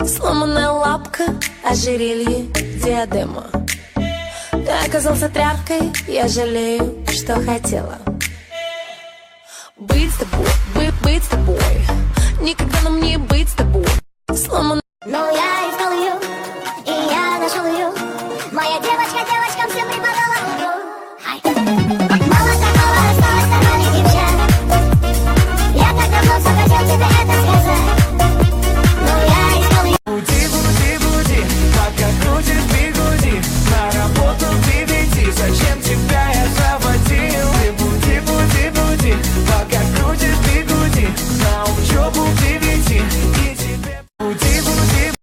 Сломанная лапка, ожерелье, диадема. Ты оказался тряпкой, я жалею, что хотела быть с тобой, быть с тобой. Никогда нам не быть с тобой. Сломанная. Но я искал ее, и я нашел ее. Моя девочка девочкам всем преподала.